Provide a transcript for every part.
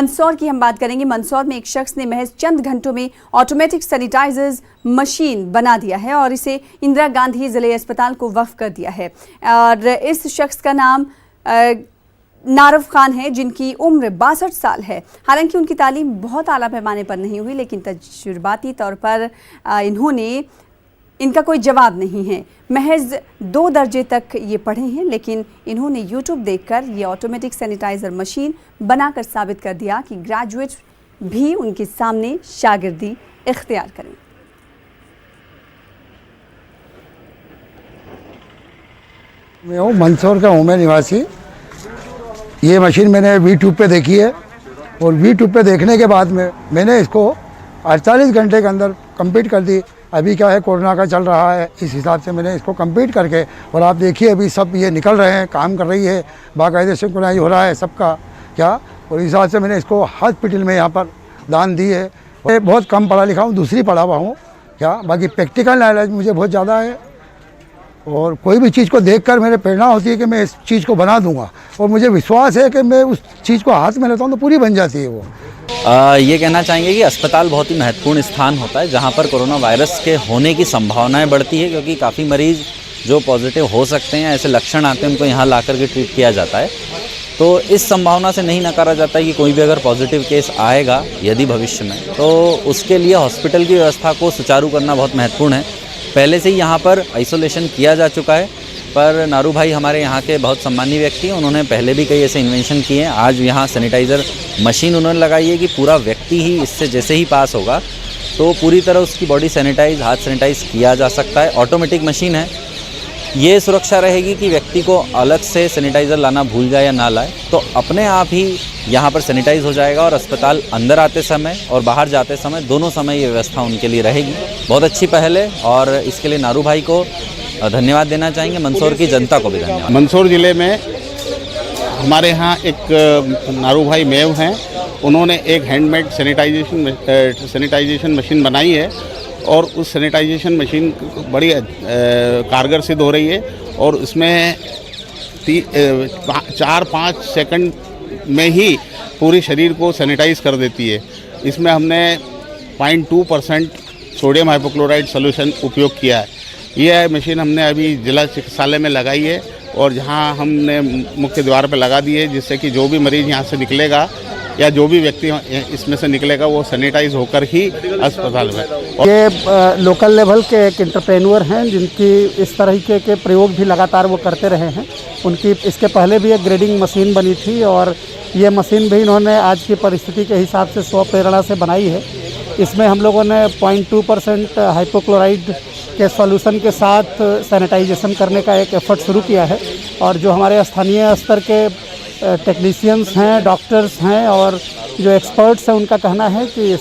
मंदसौर की हम बात करेंगे। मंदसौर में एक शख्स ने महज चंद घंटों में ऑटोमेटिक सैनिटाइजर्स मशीन बना दिया है और इसे इंदिरा गांधी जिले अस्पताल को वक्फ कर दिया है। और इस शख्स का नाम नारव खान है, जिनकी उम्र 62 साल है। हालांकि उनकी तालीम बहुत आला पैमाने पर नहीं हुई, लेकिन तजुर्बाती तौर पर इनका कोई जवाब नहीं है। महज 2 दर्जे तक ये पढ़े हैं, लेकिन इन्होंने यूट्यूब देखकर ये ऑटोमेटिक सैनिटाइजर मशीन बनाकर साबित कर दिया कि ग्रेजुएट भी उनके सामने शागिर्दी इख्तियार करें। मैं हूँ मंदसौर का हूँ मैं निवासी। ये मशीन मैंने यूट्यूब पे देखी है और यूट्यूब पे देखने के बाद में मैंने इसको 48 घंटे के अंदर कंप्लीट कर दी। अभी क्या है, कोरोना का चल रहा है, इस हिसाब से मैंने इसको कंप्लीट करके, और आप देखिए अभी सब ये निकल रहे हैं, काम कर रही है, बाकायदे सिंक्रोनाइज हो रहा है सबका क्या, और इस हिसाब से मैंने इसको हॉस्पिटल में यहाँ पर दान दी है। मैं बहुत कम पढ़ा लिखा हूँ, दूसरी पढ़ा हुआ हूँ क्या, बाकी प्रैक्टिकल नॉलेज मुझे बहुत ज़्यादा है और कोई भी चीज़ को देखकर मेरे प्रेरणा होती है कि मैं इस चीज़ को बना दूंगा, और मुझे विश्वास है कि मैं उस चीज़ को हाथ में लेता हूँ तो पूरी बन जाती है वो। ये कहना चाहेंगे कि अस्पताल बहुत ही महत्वपूर्ण स्थान होता है जहाँ पर कोरोना वायरस के होने की संभावनाएं बढ़ती है, क्योंकि काफ़ी मरीज़ जो पॉजिटिव हो सकते हैं, ऐसे लक्षण आते हैं, उनको यहाँ ला कर के ट्रीट किया जाता है। तो इस संभावना से नहीं नकारा जाता है कि कोई भी अगर पॉजिटिव केस आएगा यदि भविष्य में, तो उसके लिए हॉस्पिटल की व्यवस्था को सुचारू करना बहुत महत्वपूर्ण है। पहले से ही यहाँ पर आइसोलेशन किया जा चुका है, पर नारू भाई हमारे यहाँ के बहुत सम्मानीय व्यक्ति हैं। उन्होंने पहले भी कई ऐसे इन्वेंशन किए हैं। आज यहाँ सैनिटाइज़र मशीन उन्होंने लगाई है कि पूरा व्यक्ति ही इससे जैसे ही पास होगा तो पूरी तरह उसकी बॉडी सैनिटाइज, हाथ सैनिटाइज किया जा सकता है। ऑटोमेटिक मशीन है, ये सुरक्षा रहेगी कि व्यक्ति को अलग से सैनिटाइज़र लाना भूल जाए या ना लाए, तो अपने आप ही यहाँ पर सैनिटाइज हो जाएगा और अस्पताल अंदर आते समय और बाहर जाते समय दोनों समय ये व्यवस्था उनके लिए रहेगी। बहुत अच्छी पहल है और इसके लिए नारू भाई को धन्यवाद देना चाहेंगे, मंदसौर की जनता को भी धन्यवाद। मंदसौर ज़िले में हमारे यहाँ एक नारू भाई मेव हैं, उन्होंने एक हैंडमेड सैनिटाइजेशन मशीन बनाई है और उस सैनिटाइजेशन मशीन बड़ी कारगर सिद्ध हो रही है और उसमें 4-5 सेकंड में ही पूरे शरीर को सैनिटाइज कर देती है। इसमें हमने 0.2% सोडियम हाइपोक्लोराइड सॉल्यूशन उपयोग किया है। यह मशीन हमने अभी जिला चिकित्सालय में लगाई है और जहां हमने मुख्य द्वार पर लगा दी है, जिससे कि जो भी मरीज़ यहां से निकलेगा या जो भी व्यक्ति इसमें से निकलेगा वो सैनिटाइज होकर ही अस्पताल में। ये लोकल लेवल के एक एंटरप्रेन्योर हैं जिनकी इस तरह के प्रयोग भी लगातार वो करते रहे हैं। उनकी इसके पहले भी एक ग्रेडिंग मशीन बनी थी और ये मशीन भी इन्होंने आज की परिस्थिति के हिसाब से स्वप्रेरणा से बनाई है। इसमें हम लोगों ने 0.2% हाइपोक्लोराइड के सॉल्यूशन के साथ सैनिटाइजेशन करने का एक एफर्ट शुरू किया है और जो हमारे स्थानीय स्तर के टेक्नीशियंस हैं, डॉक्टर्स हैं और जो एक्सपर्ट्स हैं, उनका कहना है कि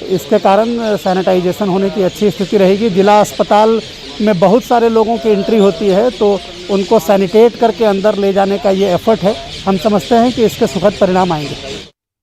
इसके कारण सैनिटाइजेशन होने की अच्छी स्थिति रहेगी। जिला अस्पताल में बहुत सारे लोगों की एंट्री होती है तो उनको सैनिटेट करके अंदर ले जाने का ये एफर्ट है। हम समझते हैं कि इसके सुखद परिणाम आएंगे।